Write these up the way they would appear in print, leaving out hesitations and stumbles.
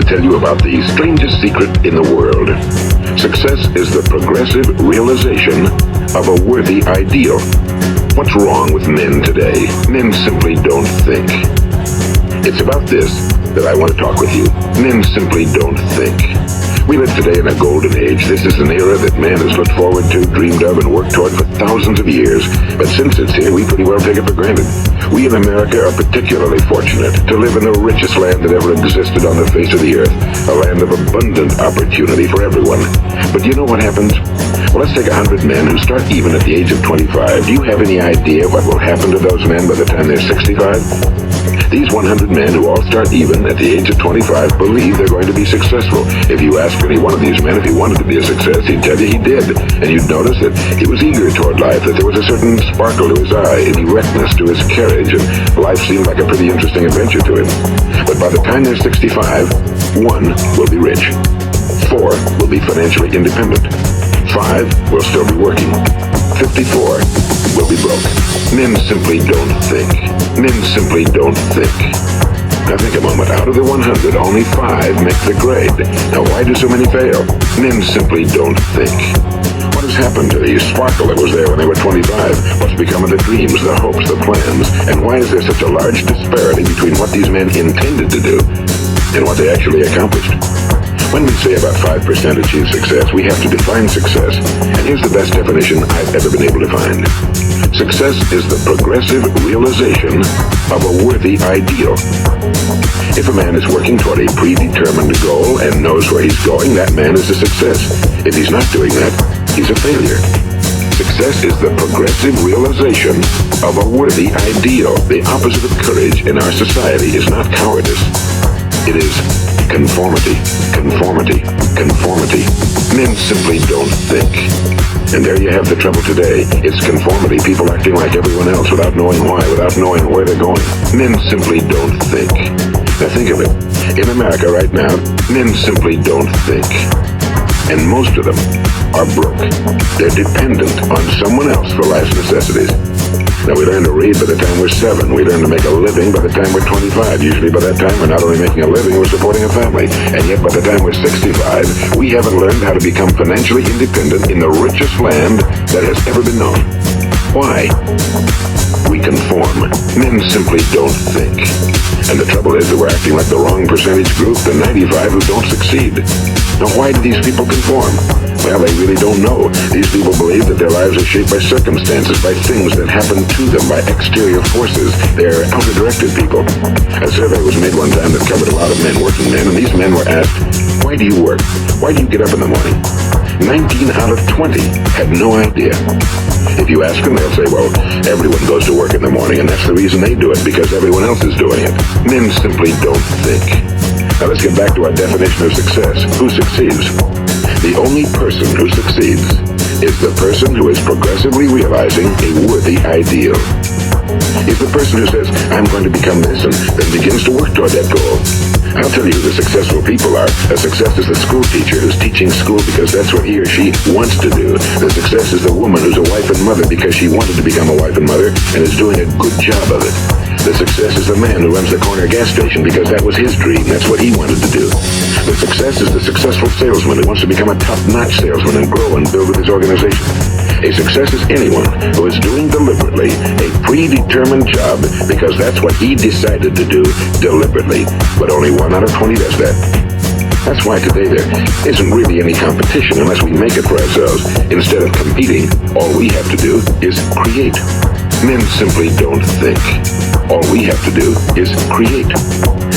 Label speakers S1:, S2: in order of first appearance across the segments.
S1: to tell you about the strangest secret in the world. Success is the progressive realization of a worthy ideal. What's wrong with men today? Men simply don't think. It's about this that I want to talk with you. Men simply don't think. We live today in a golden age. This is an era that man has looked forward to, dreamed of, and worked toward for thousands of years. But since it's here, we pretty well take it for granted. We in America are particularly fortunate to live in the richest land that ever existed on the face of the earth, a land of abundant opportunity for everyone. But you know what happens? Well, let's take 100 men who start even at the age of 25. Do you have any idea what will happen to those men by the time they're 65? These 100 men who all start even at the age of 25 believe they're going to be successful. If you ask any one of these men if he wanted to be a success, he'd tell you he did. And you'd notice that he was eager toward life, that there was a certain sparkle to his eye, an erectness to his carriage, and life seemed like a pretty interesting adventure to him. But by the time they're 65, 1 will be rich. 4 will be financially independent. 5 will still be working. 54 will be broke. Men simply don't think. Men simply don't think. Now think a moment. Out of the 100, only 5 make the grade. Now why do so many fail? Men simply don't think. What has happened to the sparkle that was there when they were 25? What's become of the dreams, the hopes, the plans? And why is there such a large disparity between what these men intended to do and what they actually accomplished? When we say about 5% achieve success, we have to define success. And here's the best definition I've ever been able to find. Success is the progressive realization of a worthy ideal. If a man is working toward a predetermined goal and knows where he's going, that man is a success. If he's not doing that, he's a failure. Success is the progressive realization of a worthy ideal. The opposite of courage in our society is not cowardice. It is conformity, conformity, conformity. Men simply don't think. And there you have the trouble today. It's conformity, people acting like everyone else without knowing why, without knowing where they're going. Men simply don't think. Now think of it. In America right now, men simply don't think. And most of them are broke. They're dependent on someone else for life's necessities. Now, we learn to read by the time we're 7. We learn to make a living by the time we're 25. Usually by that time, we're not only making a living, we're supporting a family. And yet by the time we're 65, we haven't learned how to become financially independent in the richest land that has ever been known. Why? We conform. Men simply don't think. And the trouble is that we're acting like the wrong percentage group, the 95 who don't succeed. Now, why do these people conform? Well, they really don't know. These people believe that their lives are shaped by circumstances, by things that happen to them, by exterior forces. They're outer-directed people. A survey was made one time that covered a lot of men, working men, and these men were asked, why do you work? Why do you get up in the morning? 19 out of 20 had no idea. If you ask them, they'll say, well, everyone goes to work in the morning, and that's the reason they do it, because everyone else is doing it. Men simply don't think. Now let's get back to our definition of success. Who succeeds? The only person who succeeds is the person who is progressively realizing a worthy ideal. It's the person who says, I'm going to become this, and then begins to work toward that goal. I'll tell you who the successful people are. A success is the school teacher who's teaching school because that's what he or she wants to do. The success is the woman who's a wife and mother because she wanted to become a wife and mother and is doing a good job of it. The success is the man who runs the corner gas station because that was his dream. That's what he wanted to do. The success is the successful salesman who wants to become a top-notch salesman and grow and build with his organization. A success is anyone who is doing deliberately a predetermined job because that's what he decided to do deliberately. But only 1 out of 20 does that. That's why today there isn't really any competition unless we make it for ourselves. Instead of competing, all we have to do is create. Men simply don't think. All we have to do is create.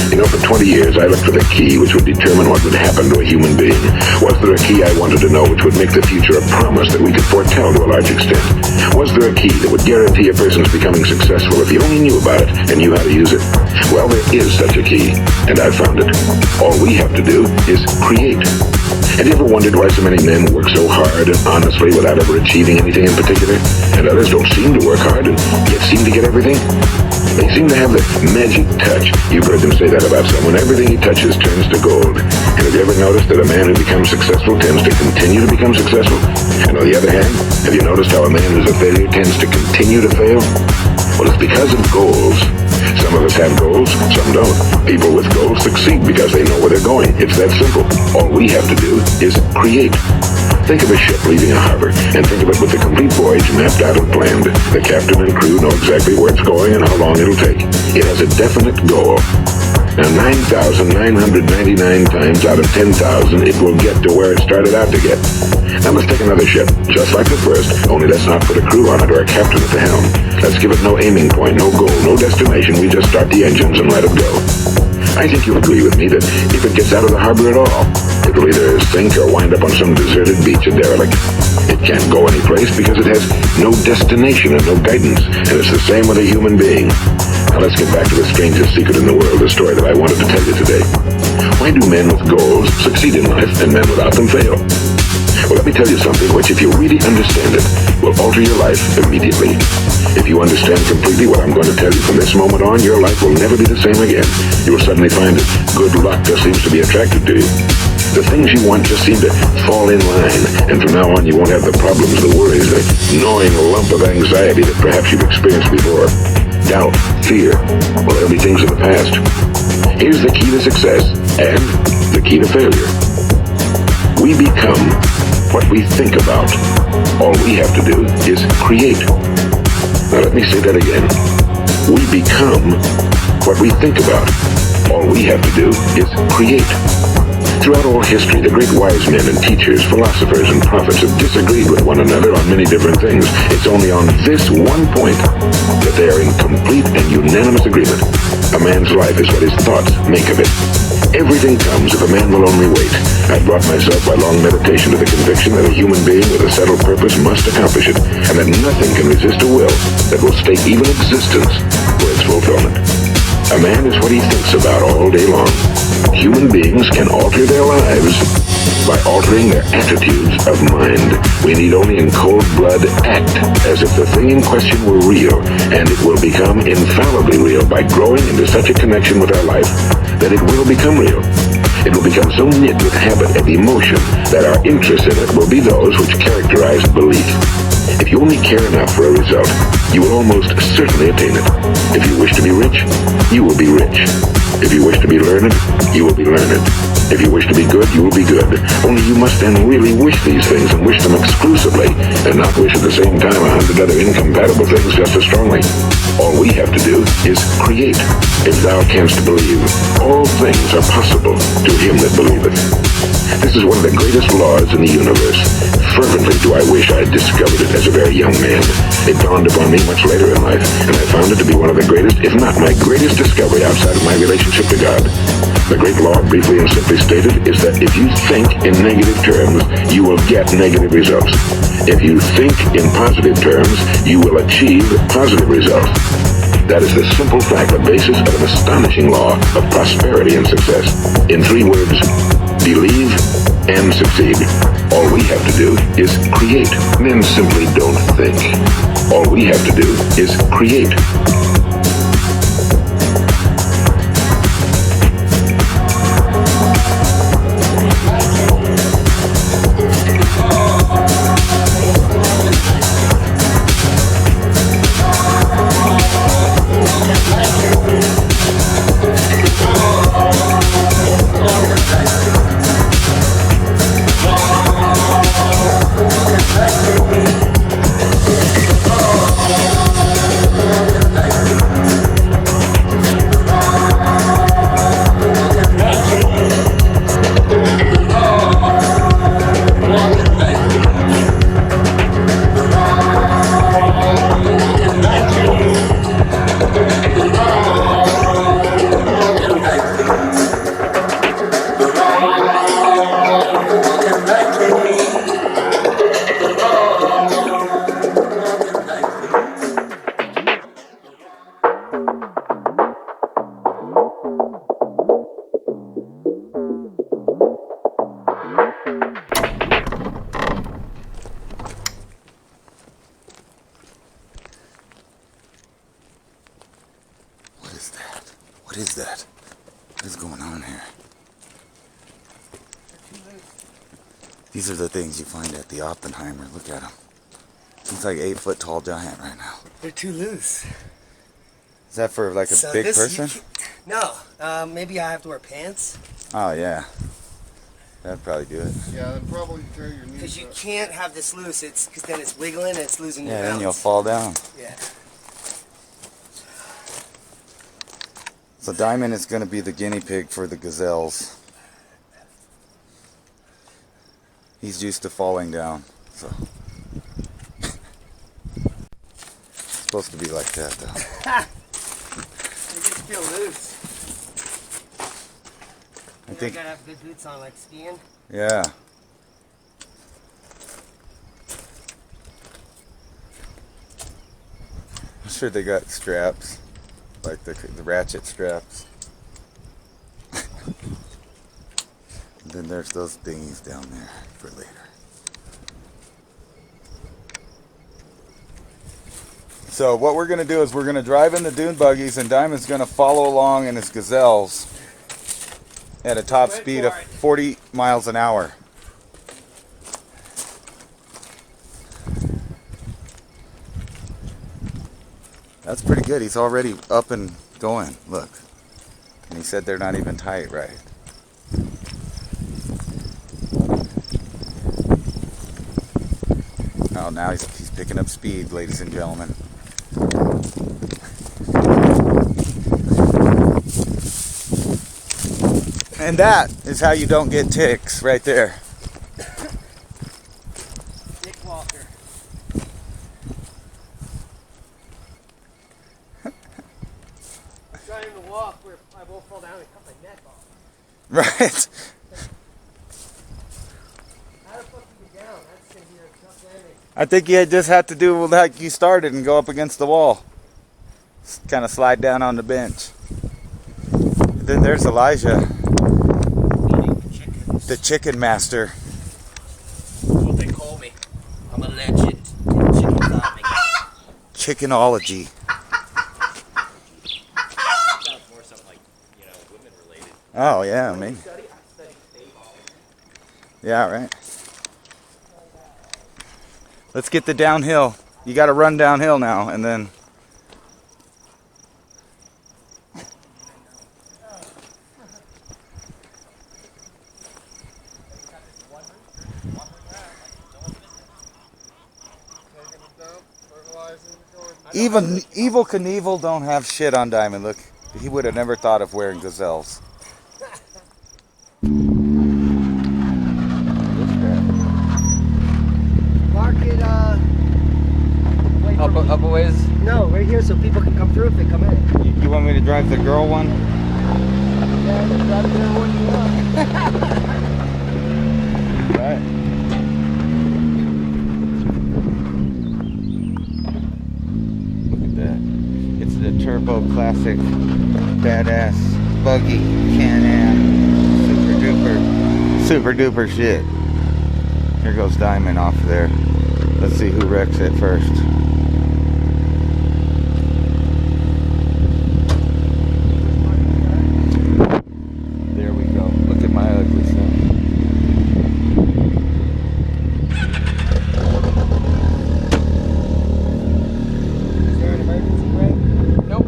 S1: You know, for 20 years, I looked for the key which would determine what would happen to a human being. Was there a key I wanted to know which would make the future a promise that we could foretell to a large extent? Was there a key that would guarantee a person's becoming successful if he only knew about it and knew how to use it? Well, there is such a key, and I found it. All we have to do is create. Have you ever wondered why so many men work so hard and honestly without ever achieving anything in particular, and others don't seem to work hard and yet seem to get everything? They seem to have the magic touch. You've heard them say that about someone. Everything he touches turns to gold. And have you ever noticed that a man who becomes successful tends to continue to become successful? And on the other hand, have you noticed how a man who's a failure tends to continue to fail? Well, it's because of goals. Some of us have goals, some don't. People with goals succeed because they know where they're going. It's that simple. All we have to do is create. Think of a ship leaving a harbor, and think of it with the complete voyage mapped out and planned. The captain and crew know exactly where it's going and how long it'll take. It has a definite goal. Now, 9,999 times out of 10,000, it will get to where it started out to get. Now let's take another ship, just like the first, only let's not put a crew on it or a captain at the helm. Let's give it no aiming point, no goal, no destination. We just start the engines and let it go. I think you'll agree with me that if it gets out of the harbor at all, it will either sink or wind up on some deserted beach, a derelict. It can't go any place because it has no destination and no guidance, and it's the same with a human being. Now let's get back to the strangest secret in the world, the story that I wanted to tell you today. Why do men with goals succeed in life and men without them fail? Well, let me tell you something which, if you really understand it, will alter your life immediately. If you understand completely what I'm going to tell you from this moment on, your life will never be the same again. You will suddenly find that good luck just seems to be attracted to you. The things you want just seem to fall in line, and from now on you won't have the problems, the worries, the gnawing lump of anxiety that perhaps you've experienced before. Doubt, fear, well, they'll be things of the past. Here's the key to success and the key to failure. We become what we think about. All we have to do is create. Now let me say that again. We become what we think about. All we have to do is create. Throughout all history, the great wise men and teachers, philosophers and prophets have disagreed with one another on many different things. It's only on this one point that they are in complete and unanimous agreement. A man's life is what his thoughts make of it. Everything comes if a man will only wait. I brought myself by long meditation to the conviction that a human being with a settled purpose must accomplish it, and that nothing can resist a will that will stake even existence for its fulfillment. A man is what he thinks about all day long. Human beings can alter their lives by altering their attitudes of mind. We need only in cold blood act as if the thing in question were real, and it will become infallibly real by growing into such a connection with our life that it will become real. It will become so knit with habit and emotion that our interest in it will be those which characterize belief. If you only care enough for a result, you will almost certainly attain it. If you wish to be rich, you will be rich. If you wish to be learned, you will be learned. If you wish to be good, you will be good. Only you must then really wish these things and wish them exclusively, and not wish at the same time 100 other incompatible things just as strongly. All we have to do is create. If thou canst believe, all things are possible to him that believeth. This is one of the greatest laws in the universe. Fervently do I wish I had discovered it as a very young man. It dawned upon me much later in life, and I found it to be one of the greatest, if not my greatest discovery outside of my relationship to God. The great law, briefly and simply stated, is that if you think in negative terms, you will get negative results. If you think in positive terms, you will achieve positive results. That is the simple fact, the basis of an astonishing law of prosperity and success. In 3 words, believe and succeed. All we have to do is create. Men simply don't think. All we have to do is create.
S2: What is that? What is going on here? These are the things you find at the Oppenheimer. Look at him. He's like 8 foot tall giant right now.
S3: They're too loose.
S2: Is that for like a
S3: So
S2: big
S3: this,
S2: person?
S3: No, maybe I have to wear pants.
S2: Oh yeah, that'd probably do it.
S4: Yeah, then probably tear your knees
S3: Because you
S4: up.
S3: can't have this loose. It's because then it's wiggling and it's losing your
S2: Yeah,
S3: balance.
S2: then you'll fall down.
S3: Yeah.
S2: So Diamond is going to be the guinea pig for the gazelles. He's used to falling down, so it's supposed to be like that though.
S3: They just feel loose.
S2: I think.
S3: You gotta have good boots on, like skiing.
S2: Yeah. I'm sure they got straps, like the ratchet straps. And then there's those dinghies down there for later. So what we're gonna do is we're gonna drive in the dune buggies, and Diamond's gonna follow along in his gazelles at a top speed of 40 miles an hour. That's pretty good. He's already up and going. Look. And he said they're not even tight right. Oh, now he's picking up speed, ladies and gentlemen. And that is how you don't get ticks right there.
S3: Dick Walker. I'm trying to walk where I won't fall down and cut my neck off.
S2: Right?
S3: How the fuck do you get down? That's gonna be a tough landing.
S2: I think you just have to do like you started and go up against the wall. Kind of slide down on the bench. Then there's Elijah, the chicken master.
S3: That's what they call me. I'm a legend in chicken farming.
S2: Chickenology.
S5: Sounds more something like, women related.
S2: Oh yeah, maybe.
S5: I studied baseball.
S2: Yeah, right. Let's get the downhill. You got to run downhill now, and then. Even Evil Knievel don't have shit on Diamond. Look, he would have never thought of wearing gazelles.
S3: Mark it, wait for me.
S5: Up a ways?
S3: No, right here so people can come through if they come in.
S2: You want me to drive the girl one?
S3: Yeah, just drive it there when you want.
S2: Right. Look at that. It's the Turbo Classic Badass Buggy Can-Am Super duper shit. Here goes Diamond off there. Let's see who wrecks it first. There we go. Look at my ugly self.
S3: Is there an emergency brake?
S5: Nope.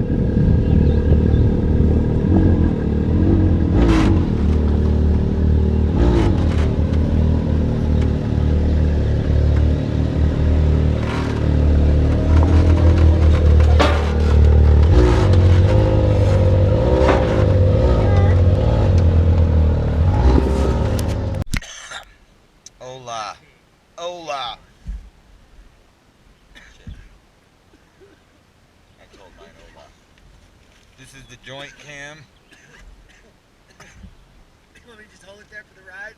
S2: Hola. Hola. I told mine hola. This is the joint cam.
S3: Let me just hold it there for the ride.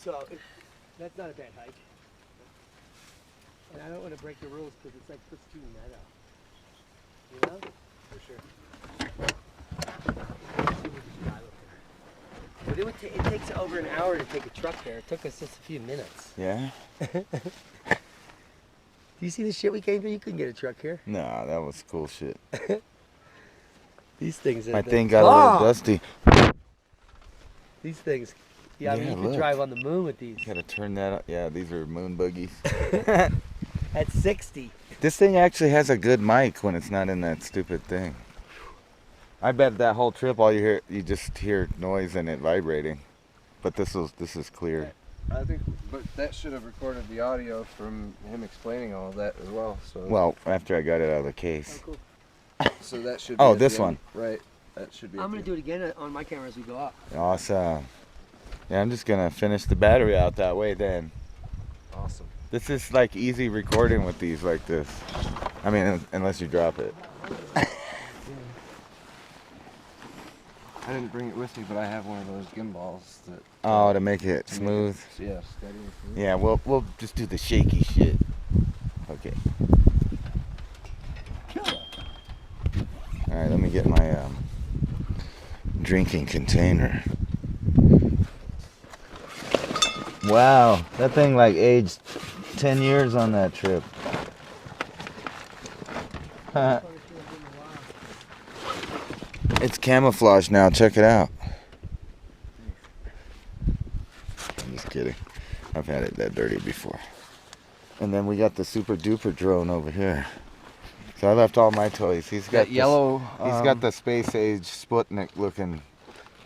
S4: So that's not a bad hike. And I don't want to break the rules because it's like pristine meadow. You know? For sure. But it takes over an hour to take a truck there. It took us just a few minutes.
S2: Yeah?
S4: Do you see the shit we came through? You couldn't get a truck here.
S2: No, that was cool shit.
S4: These things.
S2: My thing got a little dusty.
S4: These things. Yeah, I mean,
S2: Yeah,
S4: you could
S2: look.
S4: drive on the moon with these.
S2: Gotta turn that up. Yeah, these are moon buggies.
S4: At 60.
S2: This thing actually has a good mic when it's not in that stupid thing. I bet that whole trip, all you just hear noise and it vibrating. But this is clear.
S6: I think, but that should have recorded the audio from him explaining all of that as well. So,
S2: Well, after I got it out of the case.
S4: Oh, cool.
S6: so that should.
S2: Oh,
S6: be at
S2: this
S6: the end.
S2: one.
S6: Right. That should be.
S4: I'm going to do it again on my camera as we go up.
S2: Awesome. Yeah, I'm just gonna finish the battery out that way then.
S6: Awesome.
S2: This is like easy recording with these like this. I mean, unless you drop it.
S6: I didn't bring it with me, but I have one of those gimbals that.
S2: Oh, to make it smooth.
S6: Yeah, steady and smooth.
S2: Yeah, we'll just do the shaky shit. Okay. All right, let me get my drinking container. Wow, that thing like aged 10 years on that trip. It's camouflage now, check it out. I'm just kidding. I've had it that dirty before. And then we got the super duper drone over here. So I left all my toys. He's got
S6: That yellow.
S2: He's got the space age Sputnik looking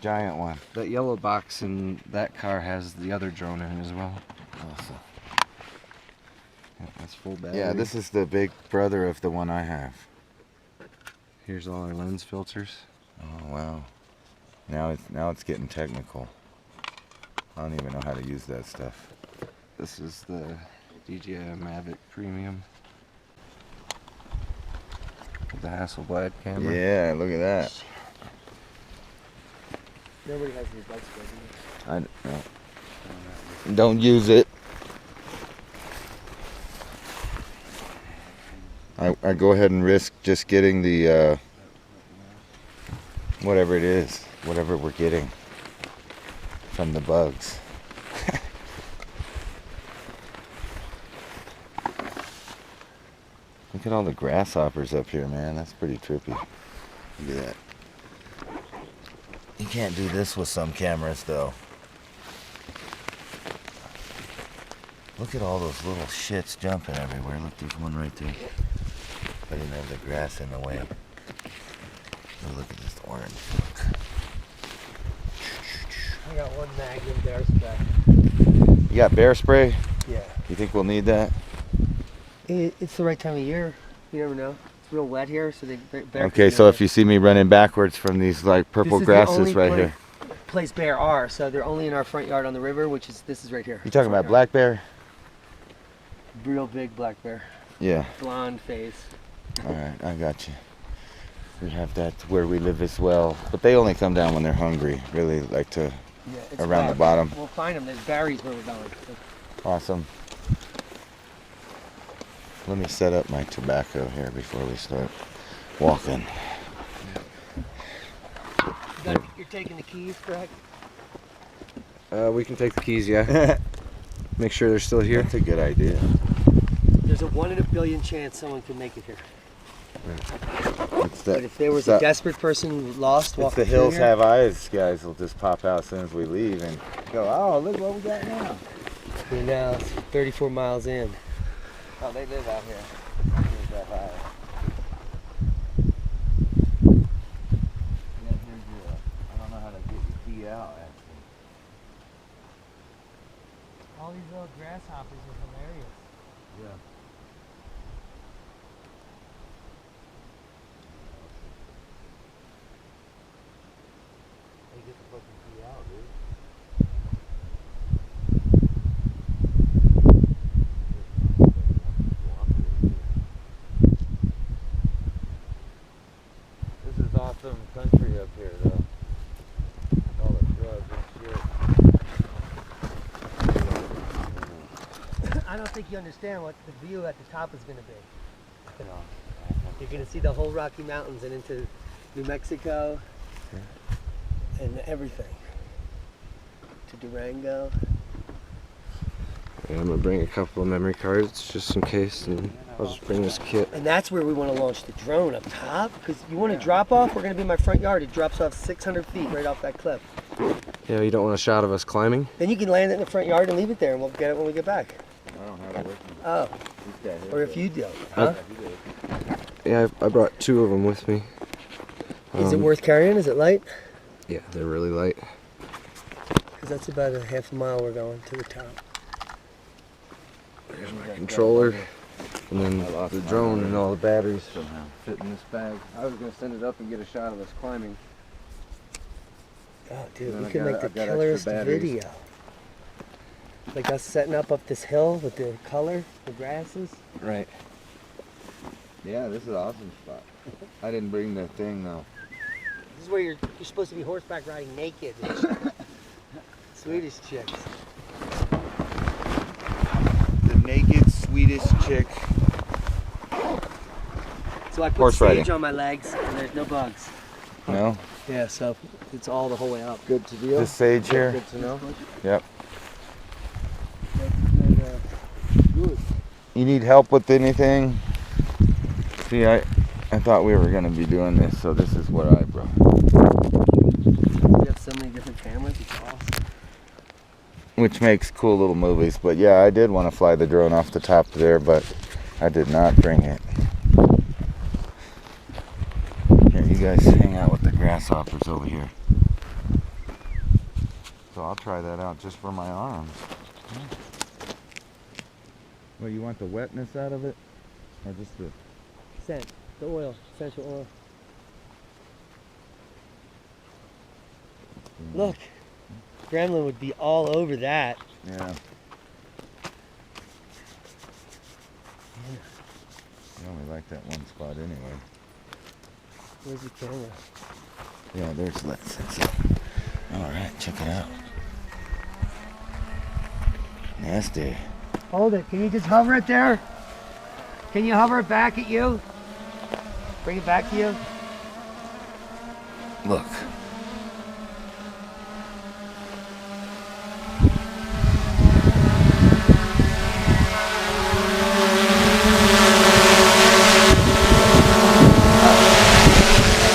S2: giant one.
S6: That yellow box in that car has the other drone in it as well.
S2: Awesome.
S6: That's full battery.
S2: Yeah, this is the big brother of the one I have.
S6: Here's all our lens filters.
S2: Oh wow. Now it's getting technical. I don't even know how to use that stuff.
S6: This is the DJI Mavic Premium. The Hasselblad camera.
S2: Yeah, look at that.
S4: Nobody has any bug spray, do
S2: No. Don't use it. I go ahead and risk just getting the whatever it is, whatever we're getting from the bugs. Look at all the grasshoppers up here, man. That's pretty trippy. Look at that. You can't do this with some cameras, though. Look at all those little shits jumping everywhere. Look, there's one right there. I didn't have the grass in the way. Oh, look at this orange. Look.
S4: I got one Magnum bear spray.
S2: You got bear spray?
S4: Yeah.
S2: You think we'll need that?
S4: It's the right time of year. You never know. It's real wet here, so they bear.
S2: Okay, so if you see me running backwards from these like purple grasses right here.
S4: Place bear are, so they're only in our front yard on the river, which is this is right here.
S2: You talking about black bear?
S4: Real big black bear,
S2: Yeah.
S4: blonde face.
S2: All right, I got you. We have that where we live as well, but they only come down when they're hungry. Really like to
S4: Yeah, it's
S2: around the
S4: wet.
S2: bottom.
S4: We'll find them. There's berries where we're going. So
S2: Awesome. Let me set up my tobacco here before we start walking.
S4: you're taking the keys, correct?
S6: We can take the keys, yeah. Make sure they're still here.
S2: That's a good idea.
S4: There's a 1 in a billion chance someone can make it here.
S2: It's the,
S4: But if there was
S2: it's
S4: a desperate person lost
S2: it's
S4: walking
S2: the
S4: through
S2: hills
S4: here,
S2: have eyes, guys. Will just pop out as soon as we leave and go, oh, look what we got now.
S4: we're now 34 miles in.
S2: Oh, they live out here. Here's that high. Yeah, here's your, I don't know how to get your key out, actually.
S4: All these little grasshoppers are hilarious.
S2: Yeah. Hey, get the fucking key out, dude. This is awesome country up here, though. All the drugs and shit.
S4: I don't think you understand what the view at the top is going to be. You're going to see the whole Rocky Mountains and into New Mexico and everything. To Durango.
S6: Yeah, I'm gonna bring a couple of memory cards just in case, and I'll just bring this kit.
S4: And that's where we want to launch the drone, up top. Because you want to drop off, we're going to be in my front yard. It drops off 600 feet right off that cliff.
S6: Yeah, you don't want a shot of us climbing?
S4: Then you can land it in the front yard and leave it there, and we'll get it when we get back.
S2: I don't have it with me.
S4: Oh,
S2: He's got his.
S4: or if you do. Huh?
S6: Yeah, I brought 2 of them with me.
S4: Is it worth carrying? Is it light?
S6: Yeah, they're really light.
S4: Because that's about a half a mile we're going to the top.
S6: There's my controller, and then the drone and all the batteries somehow fit in this bag. I was gonna send it up and get a shot of us climbing.
S4: Oh, dude,
S6: Then
S4: we
S6: I
S4: could
S6: got-
S4: make the
S6: I've got extra
S4: killerest
S6: batteries.
S4: video. Like us setting up this hill with the color, the grasses.
S6: Right.
S2: Yeah, this is an awesome spot. I didn't bring the thing though.
S4: This is where you're supposed to be horseback riding naked. Swedish chicks.
S2: The naked Swedish chick.
S4: So I put
S2: Horse
S4: sage
S2: riding.
S4: on my legs and there's no bugs.
S2: No?
S4: Yeah, so it's all the whole way up.
S6: Good to deal.
S2: This sage here.
S6: Good to know.
S2: Yep.
S4: Good.
S2: You need help with anything? See, I thought we were gonna be doing this, so this is what I brought.
S4: We have so many different cameras, it's awesome.
S2: Which makes cool little movies. But yeah, I did want to fly the drone off the top there, but I did not bring it. Here, you guys hang out with the grasshoppers over here. So I'll try that out just for my arms. Well, you want the wetness out of it? Or just the...
S4: Scent, the oil, essential oil. Look, Gremlin would be all over that.
S2: Yeah. I only like that one spot anyway.
S4: Where's the camera?
S2: Yeah, there's that sensor. Alright, check it out. Nasty.
S4: Hold it. Can you just hover it there? Can you hover it back at you? Bring it back to you?
S2: Look.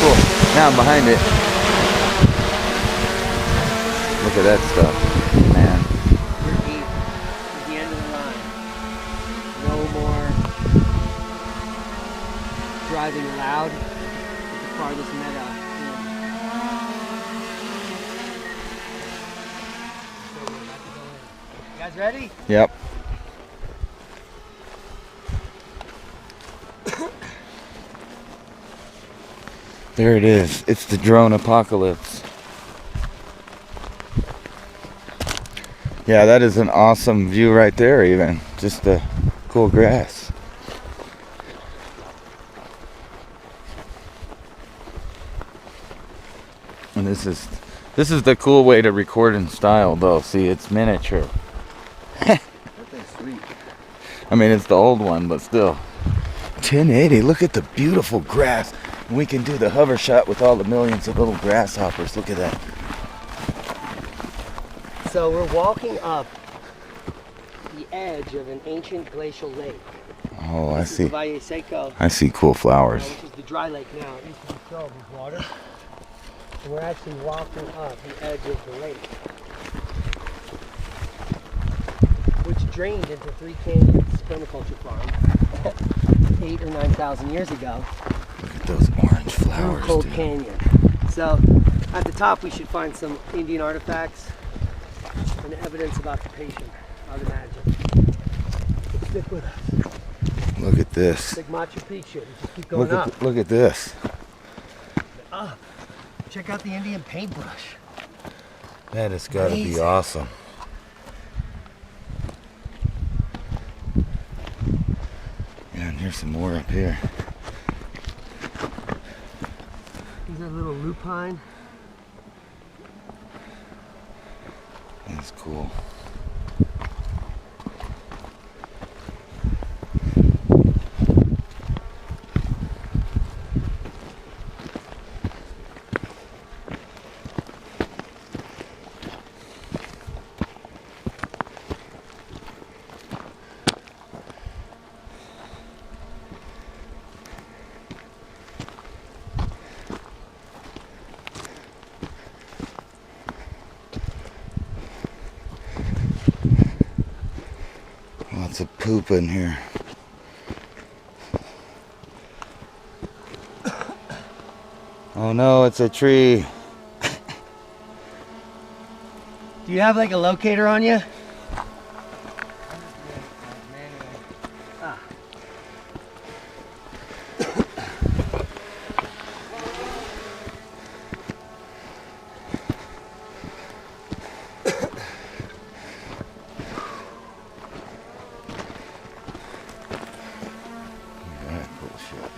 S2: Cool. Now I'm behind it. Look at that stuff. Man.
S4: You're deep. At the end of the line. No more driving loud at the farthest meadow. You guys ready?
S2: Yep. There it is. It's the drone apocalypse. Yeah, that is an awesome view right there even. Just the cool grass. And this is the cool way to record in style though. See, it's miniature.
S6: That thing's sweet.
S2: I mean, it's the old one, but still. 1080, look at the beautiful grass. And we can do the hover shot with all the millions of little grasshoppers. Look at that.
S4: So we're walking up the edge of an ancient glacial lake.
S2: Oh, I
S4: This is the
S2: see.
S4: Valle Seco,
S2: I see cool flowers.
S4: which is the dry lake now. It used to be filled with water. And we're actually walking up the edge of the lake, which drained into Three Canyons permaculture farm 8,000 or 9,000 years ago
S2: Look at those orange
S4: through
S2: flowers,
S4: Cold
S2: dude.
S4: Canyon. So at the top we should find some Indian artifacts and evidence of occupation, I would imagine. Stick with us.
S2: Look at this.
S4: It's like Machu Picchu. We just keep going up.
S2: Look at this.
S4: Up. Check out the Indian paintbrush.
S2: That has got to be
S4: Amazing.
S2: awesome. Yeah, and here's some more up here.
S4: These are little lupine.
S2: That's cool. lots of poop in here. Oh no, it's a tree.
S4: Do you have like a locator on you?
S2: Yeah, bullshit.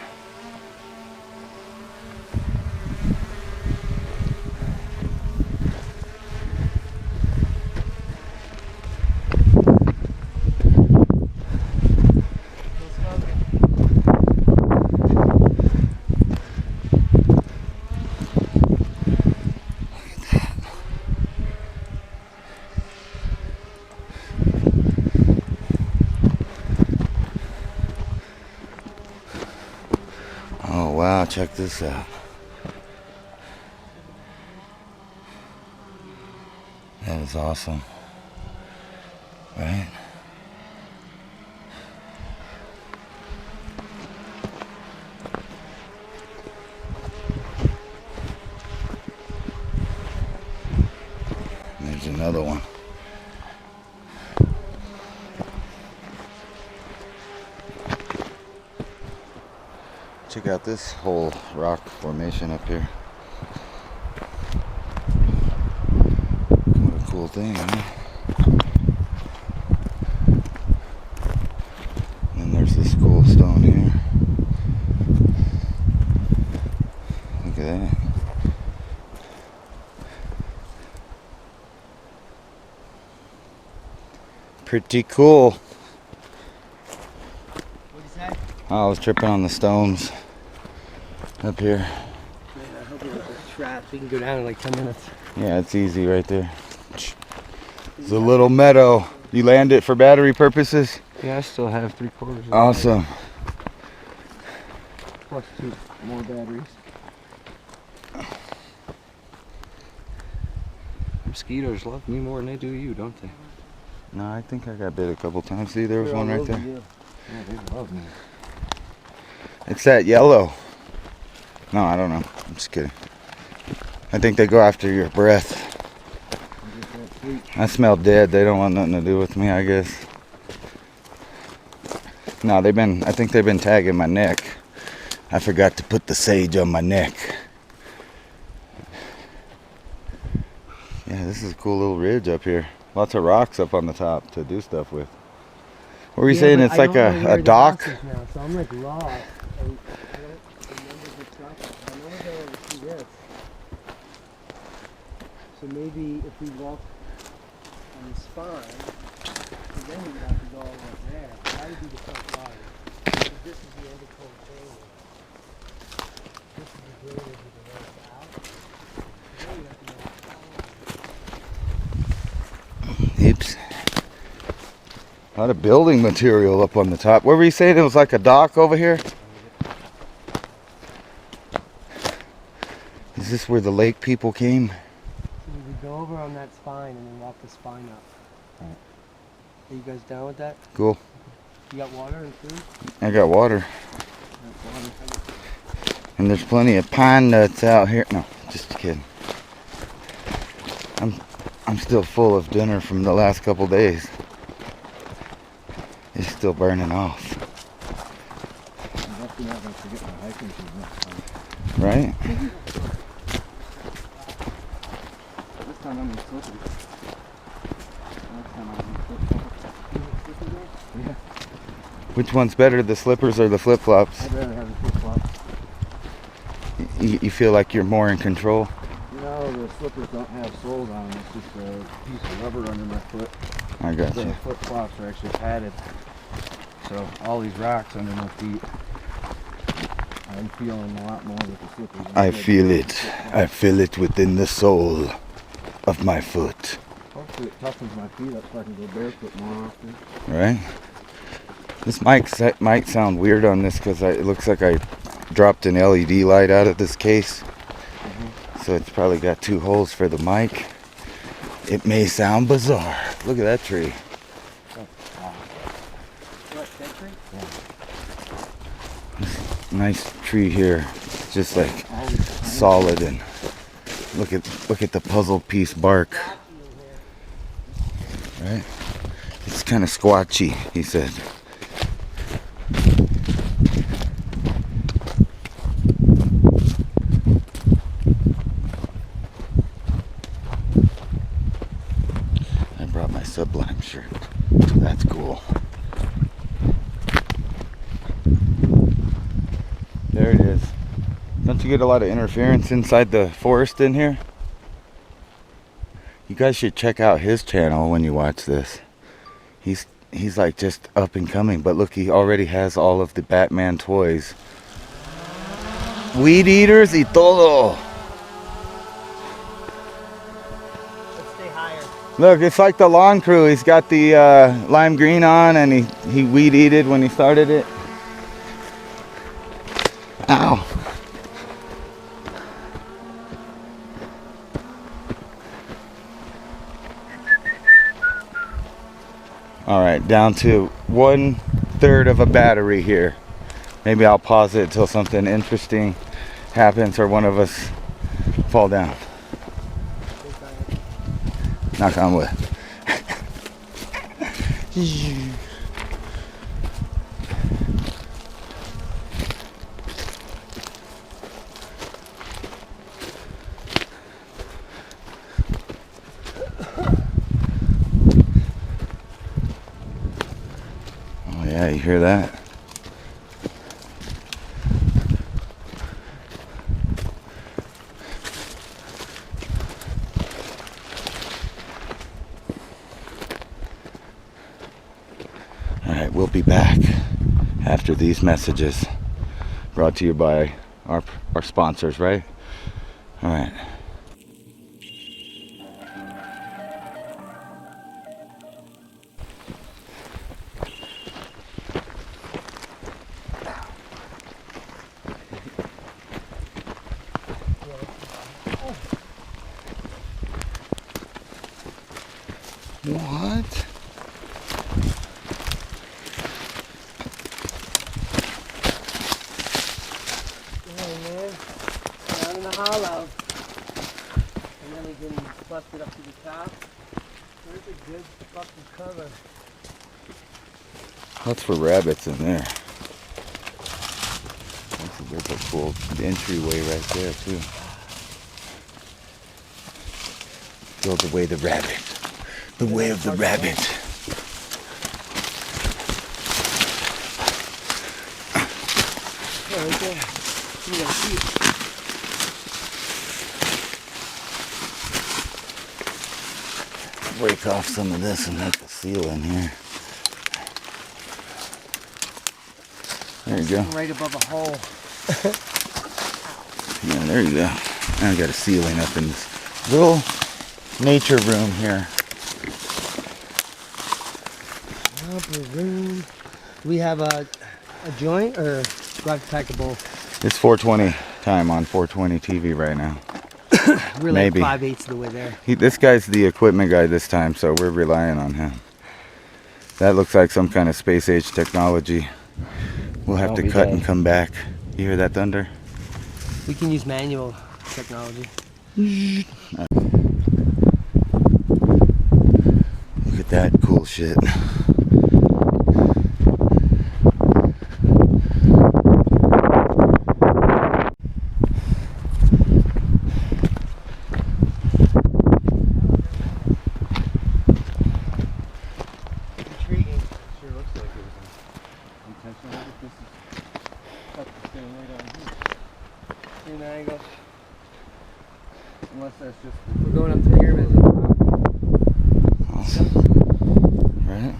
S2: Oh wow, check this out. That is awesome. Right? And there's another one. Check out this whole rock formation up here. What a cool thing, huh? And there's this cool stone here. Look at that. Pretty cool.
S4: What'd you say?
S2: Oh, I was tripping on the stones up here.
S4: Man, I hope it was a trap. We can go down in like 10 minutes.
S2: Yeah, it's easy right there. It's a little meadow. You land it for battery purposes?
S6: Yeah, I still have 3/4.
S2: Awesome.
S6: Plus 2 more batteries. Mosquitoes love me more than they do you, don't they?
S2: No, I think I got bit a couple times. See, there was one right there.
S6: Yeah, they love me.
S2: It's that yellow. No, I don't know. I'm just kidding. I think they go after your breath. I smell dead. They don't want nothing to do with me, I guess. No, I think they've been tagging my neck. I forgot to put the sage on my neck. Yeah, this is a cool little ridge up here. Lots of rocks up on the top to do stuff with. What were you saying? It's like a dock?
S4: Now, so I'm like lost. I don't remember the stuff. I know I go over to see this. So maybe if we walk on the spine, then we have to go all the way there. That would be the front line. Because this is the end of Cold Canyon. This is the drainage of the road out. So then you have to go
S2: Oops. A lot of building material up on the top. What were you saying? It was like a dock over here? Is this where the lake people came?
S4: So we would go over on that spine and then walk the spine up.
S2: Right.
S4: Are you guys down with that?
S2: Cool.
S4: You got water and food?
S2: I got water. And there's plenty of pine nuts out here. No, just kidding. I'm still full of dinner from the last couple days. It's still burning off.
S6: I'm definitely not going to forget my hiking shoes next time.
S2: Right?
S6: This time I'm in slippers. Next time I'm in flip-flops. Yeah,
S2: Which one's better, the slippers or the flip-flops?
S6: I'd rather have the flip-flops.
S2: You feel like you're more in control?
S6: No, the slippers don't have soles on them. It's just a piece of rubber under my foot.
S2: I got
S6: The
S2: you.
S6: flip-flops are actually padded. So all these rocks under my feet, I'm feeling a lot more with the slippers.
S2: I feel it. I feel it within the sole of my foot.
S6: Hopefully it toughens my feet up so I can go barefoot more often.
S2: Right? This might sound weird on this because it looks like I dropped an LED light out of this case. So it's probably got 2 holes for the mic. It may sound bizarre. Look at that tree. Nice tree here. It's just like solid, and look at the puzzle piece bark. Right? It's kind of squatchy, he said. I brought my Sublime shirt. That's cool. There it is. Don't you get a lot of interference inside the forest in here? You guys should check out his channel when you watch this. He's like just up and coming, but look, he already has all of the Batman toys. Weed eaters y todo.
S4: Let's stay higher.
S2: Look, it's like the lawn crew. He's got the lime green on, and he weed eated when he started it. Ow. All right, down to 1/3 of a battery here. Maybe I'll pause it till something interesting happens or one of us fall down. Knock on wood. Oh yeah, you hear that? Alright, we'll be back after these messages. Brought to you by our sponsors, right? Alright. What?
S4: Down in the hollow. And then we can bust it up to the top. There's a good fucking cover.
S2: That's for rabbits in there. There's a cool entryway right there too. Go the way of the rabbit. The way of the rabbit.
S4: Oh, right there. You gotta see it.
S2: Break off some of this and make a seal in here. There you go.
S4: Right above a hole.
S2: Yeah, there you go. Now I got a ceiling up in this little nature room here.
S4: Upper room. We have a joint, or do I have to pack a bowl?
S2: It's 420 time on 420 TV right now.
S4: We're
S2: Maybe.
S4: like 5/8 of the way there.
S2: This guy's the equipment guy this time, so we're relying on him. That looks like some kind of space age technology. We'll have to cut and come back. You hear that thunder?
S4: We can use manual technology.
S2: Look at that cool shit.
S4: Intriguing.
S6: Sure looks like it was intentional. This is cut the same way down here.
S4: Same angle.
S6: Unless that's just
S4: We're going up the pyramid.
S2: Awesome. Right?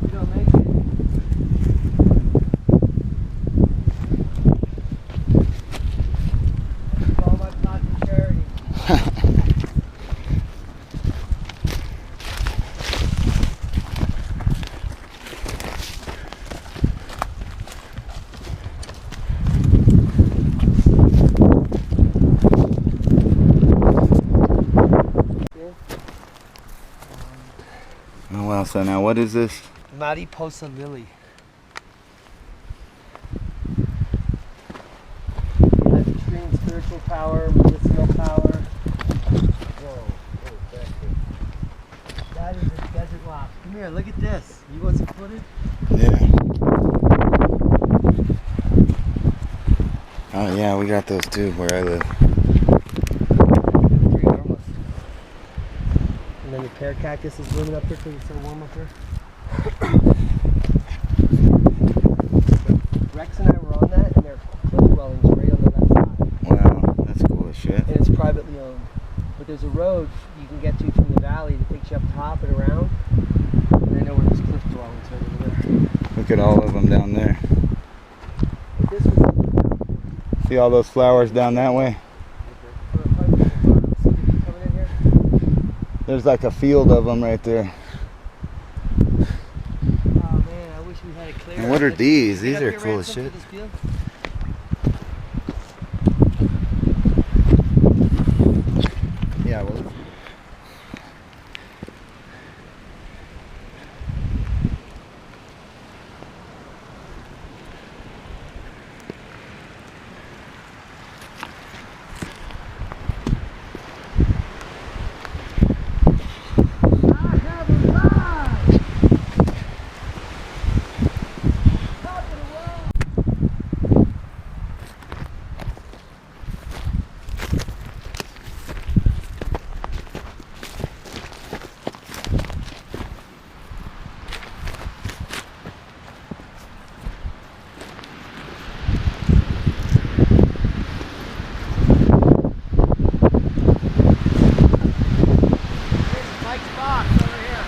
S4: We don't make it. That's all my pocket charity.
S2: Mariposa. Now, what is this?
S4: Mariposa lily. It has extreme spiritual power, medicinal power. Whoa, that is a desert rock. Come here, look at this. You want some footage?
S2: Yeah. Oh yeah, we got those too where I live.
S4: Pretty harmless. And then the pear cactus is blooming up here because it's so warm up here. Rex and I were on that, and there are cliff dwellings right on the left side.
S2: Wow, that's cool as shit.
S4: And it's privately owned. But there's a road you can get to from the valley that takes you up top and around. And I know where there's cliff dwellings right over there.
S2: Look at all of them down there.
S4: But this was
S2: See all those flowers down that way? There's like a field of them right there.
S4: Oh man, I wish we had it clear.
S2: And what are these?
S4: Get
S2: These
S4: up
S2: are
S4: here,
S2: cool as
S4: Ransom,
S2: shit.
S4: to this field.
S2: Yeah, well.
S4: Mike's box over here.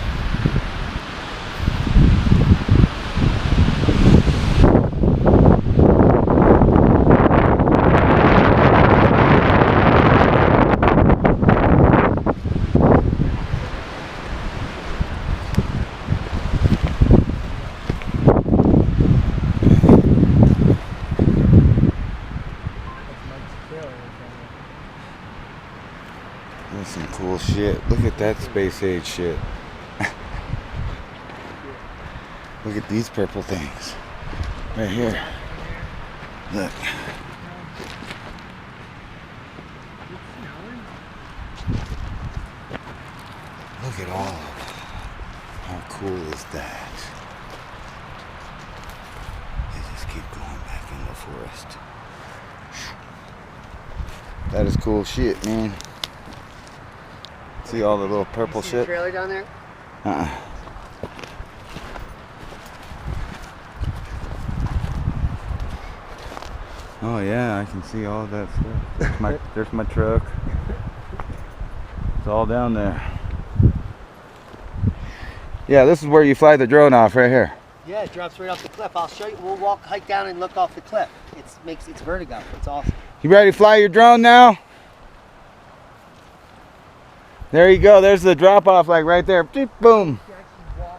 S2: That's some cool shit. Look at that space age shit. Look at these purple things. Right here. Look. Look at all of them. How cool is that? They just keep going back in the forest. That is cool shit, man. See all the little purple
S4: See the
S2: shit?
S4: trailer down there?
S2: Uh-uh. Oh yeah, I can see all that stuff. There's my truck. It's all down there. Yeah, this is where you fly the drone off, right here.
S4: Yeah, it drops right off the cliff. I'll show you. We'll hike down and look off the cliff. It's vertigo. It's awesome.
S2: You ready to fly your drone now? There you go. There's the drop off, like right there. Beep, boom.
S4: You actually walk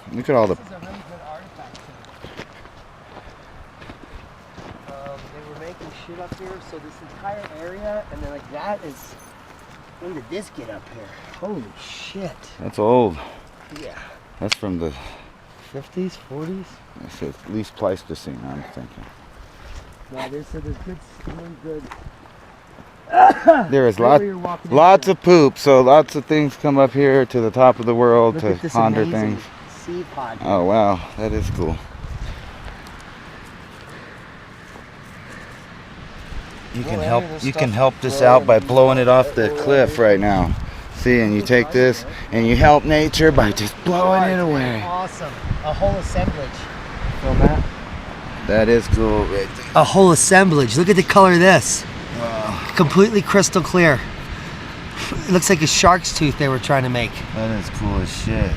S4: off
S2: Look at all the.
S4: This is a really good artifact center. They were making shit up here, so this entire area, and then like that is. When did this get up here? Holy shit.
S2: That's old.
S4: Yeah.
S2: That's from the.
S4: 50s, 40s?
S2: That's at least Pleistocene, I'm thinking.
S4: No, there's good, really good.
S2: There is
S4: Right where you're walking
S2: lots
S4: into.
S2: of poop, so lots of things come up here to the top of the world
S4: Look
S2: to
S4: at this
S2: ponder
S4: amazing
S2: things.
S4: seed pod.
S2: Oh wow, that is cool. You can help this out by blowing it off the cliff right now. See, and you take this and you help nature by just blowing it away.
S4: Awesome. A whole assemblage.
S2: Film that? That is cool. Right there.
S4: A whole assemblage. Look at the color of this. Completely crystal clear. It looks like a shark's tooth they were trying to make.
S2: That is cool as shit.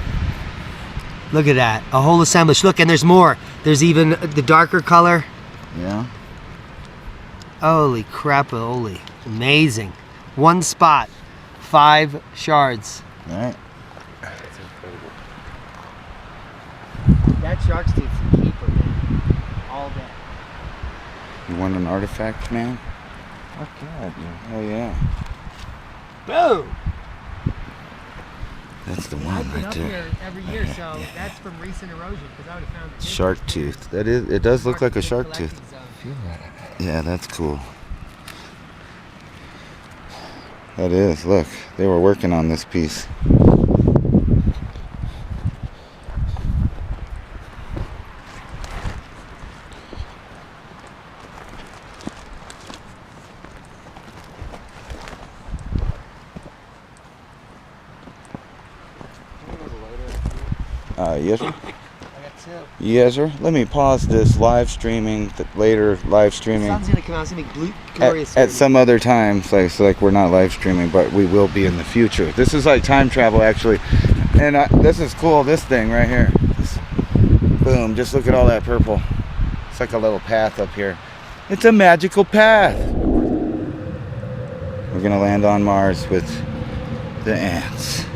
S4: Look at that. A whole assemblage. Look, and there's more. There's even the darker color.
S2: Yeah.
S4: Holy crap, holy. Amazing. One spot. 5 shards.
S2: All right.
S4: That shark's tooth's a keeper, man. All day.
S2: You want an artifact, man?
S6: Fuck yeah, dude.
S2: Oh yeah.
S4: Boom!
S2: That's the
S4: I've
S2: one
S4: been
S2: right
S4: up
S2: there.
S4: here every year, so that's from recent erosion because I would have found it.
S2: Shark tooth. That is. It does look like a shark tooth. Yeah, that's cool. That is. Look, they were working on this piece. Yes, sir.
S4: I got two.
S2: Yes, sir. Let me pause this live streaming. Later live streaming.
S4: Sun's gonna come out. It's gonna be glorious.
S2: At some other time, like we're not live streaming, but we will be in the future. This is like time travel, actually, and this is cool. This thing right here, boom! Just look at all that purple. It's like a little path up here. It's a magical path. We're gonna land on Mars with the ants.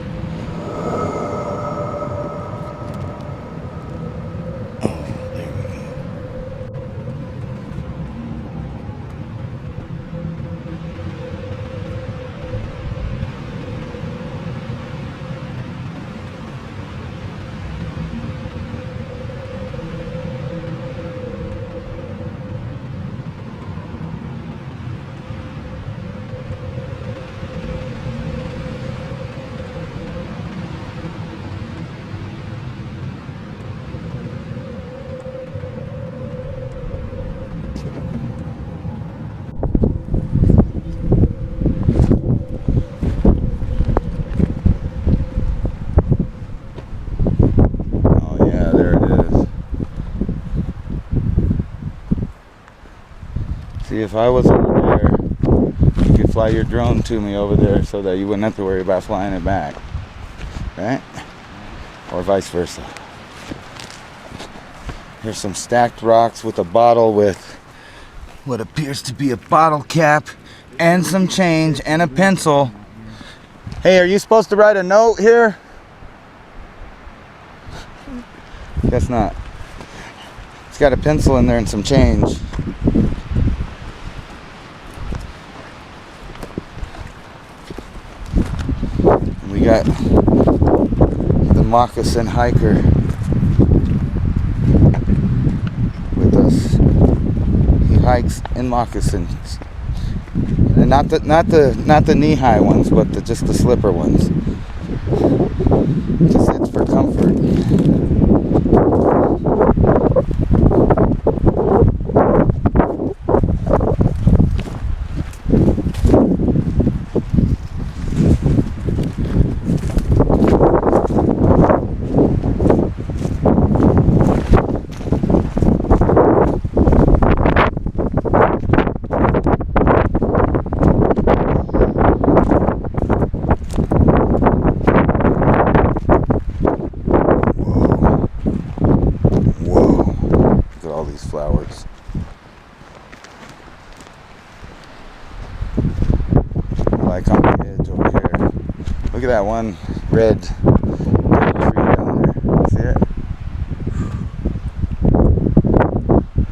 S2: See, if I was over there, you could fly your drone to me over there so that you wouldn't have to worry about flying it back. Right? Or vice versa. Here's some stacked rocks with a bottle with what appears to be a bottle cap and some change and a pencil. Hey, are you supposed to write a note here? Guess not. It's got a pencil in there and some change. We got the moccasin hiker with us. He hikes in moccasins, and not the knee-high ones, but just the slipper ones. Just it's for comfort. Flowers. Like on the edge over here. Look at that one red tree down there. See it?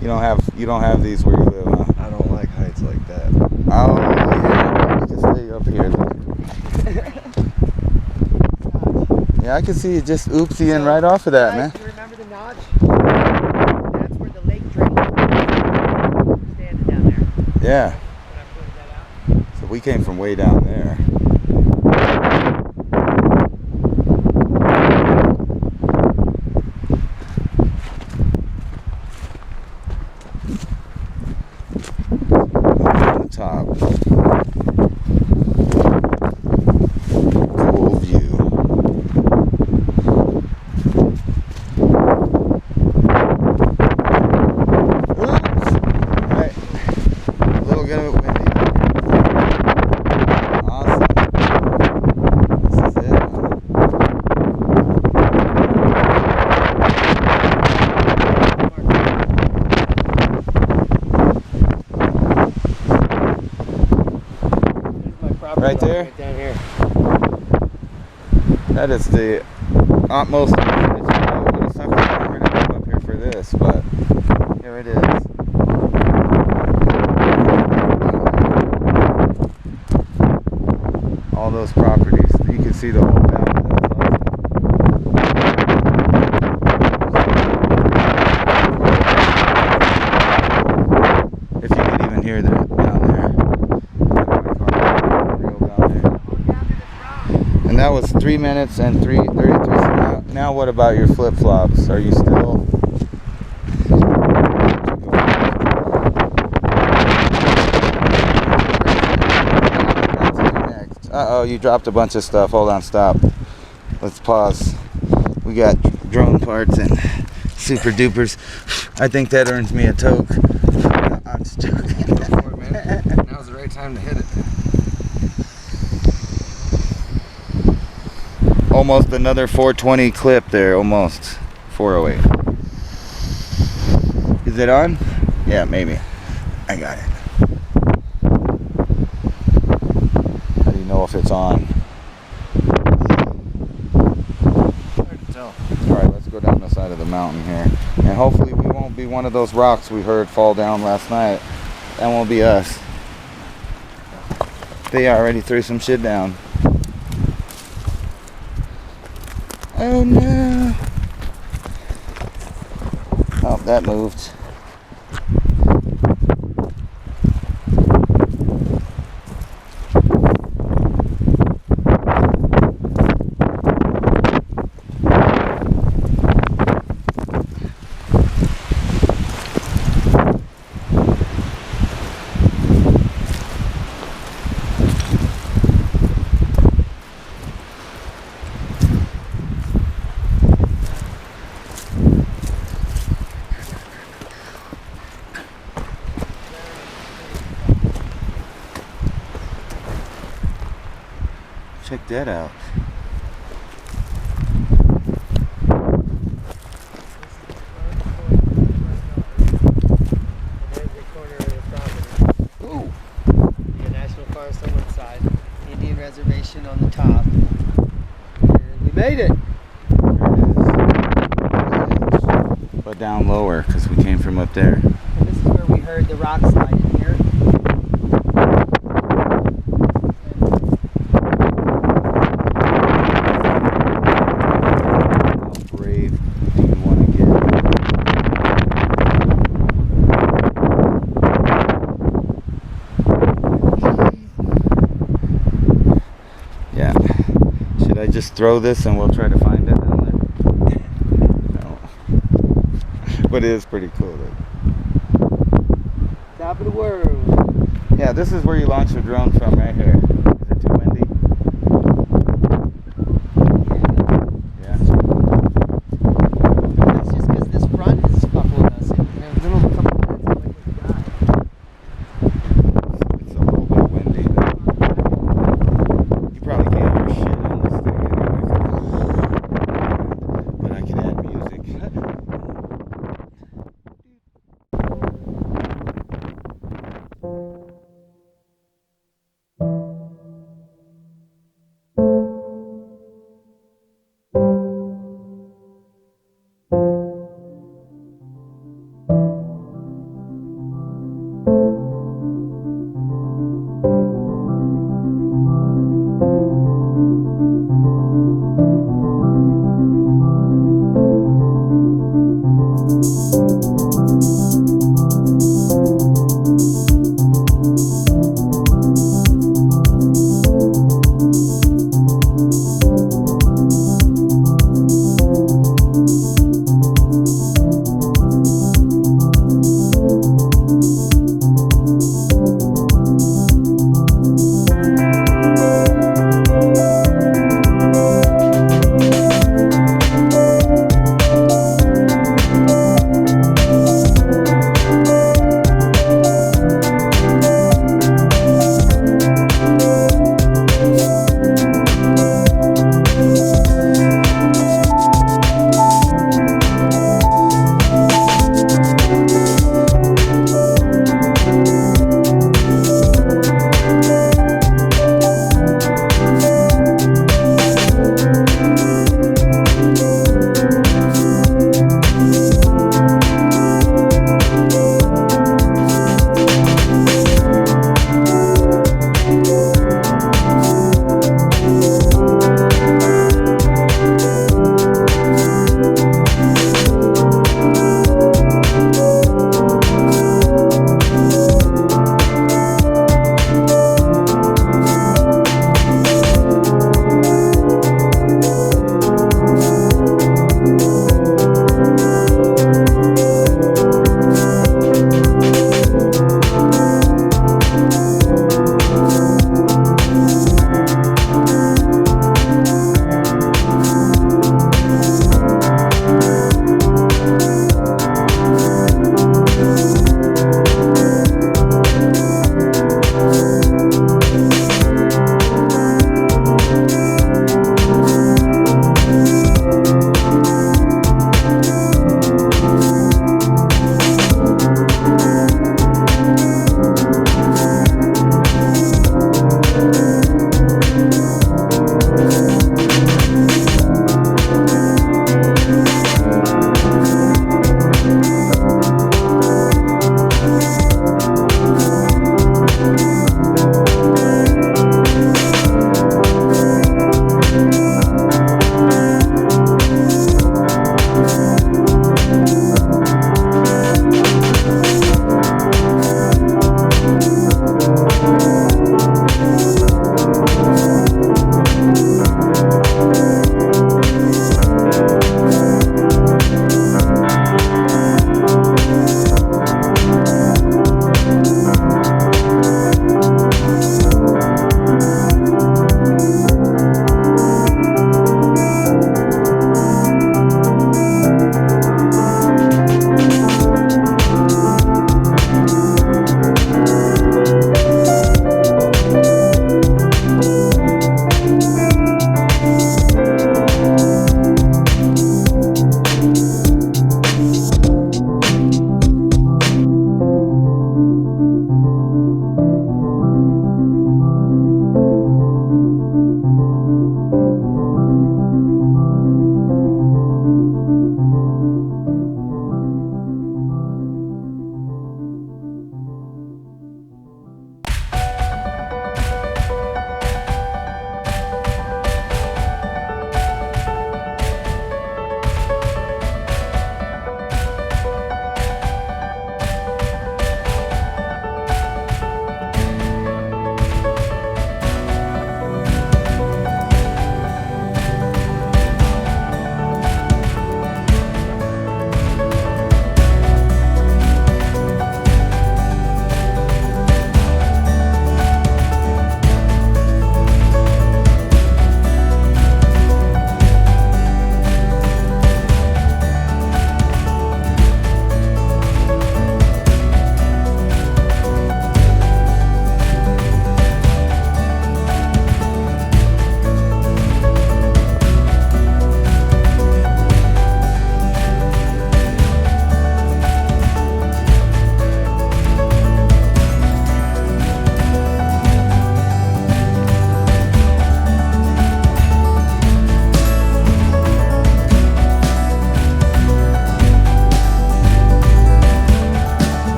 S2: You don't have these where you live, huh?
S6: I don't like heights like that.
S2: Oh yeah. Just stay up here then. Yeah, I can see you just oopsieing right off of that, man.
S4: Do you remember the notch? That's where the lake drains. Standing down there.
S2: Yeah.
S4: When I pointed that out.
S2: So we came from way down there. Up on the top. Cool view. Oops. Right. A little bit windy. Awesome. This is it.
S4: My property
S2: Right there?
S4: Right down here.
S2: That is the utmost. It's would have sucked longer to come up here for this, but here it is. All those properties. You can see the whole valley. That's awesome. that was 3 minutes and 33 seconds. Now what about your flip-flops? Are you still... Uh-oh, you dropped a bunch of stuff. Hold on, stop. Let's pause. We got drone parts and super dupers. I think that earns me a toke. I'm just joking.
S6: Now's the right time to hit it.
S2: Almost another 420 clip there, almost. 408. Is it on? Yeah, maybe. I got it. How do you know if it's on?
S6: Hard to tell.
S2: Alright, let's go down the side of the mountain here. And hopefully we won't be one of those rocks we heard fall down last night. That won't be us. They already threw some shit down. Oh no! Oh, that moved. Check that out.
S4: There's the corner of the property.
S2: Ooh.
S4: The National Forest on one side, Indian Reservation on the top. And we made it.
S2: But down lower, because we came from up there.
S4: And this is where we heard the rock slide in here.
S2: How brave do you want to get? Yeah. Should I just throw this and we'll try to find it down there? No. But it is pretty cool though.
S4: Top of the world.
S2: Yeah, this is where you launch a drone from, right here. Is it too windy? Yeah.
S4: That's just because this front is fucking with us. In a little couple minutes, I'm like, we die.
S2: It's a little bit windy though. You probably can't hear shit on this thing anyway. But I can add music.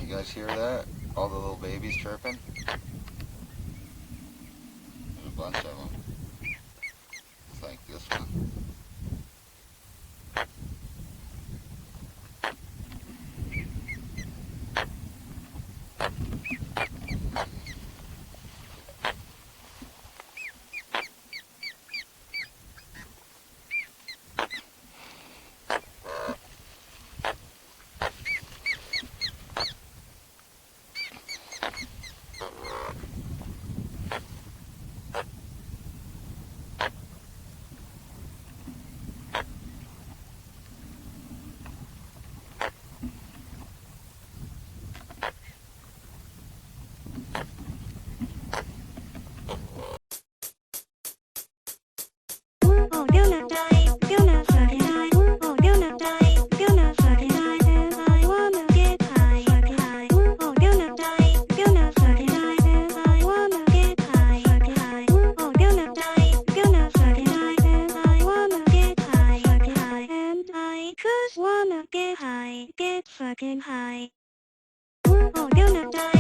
S2: You guys hear that? All the little babies chirping? There's a bunch of them. It's like this one.
S7: Wanna get high, get fucking high. Oh, gonna die.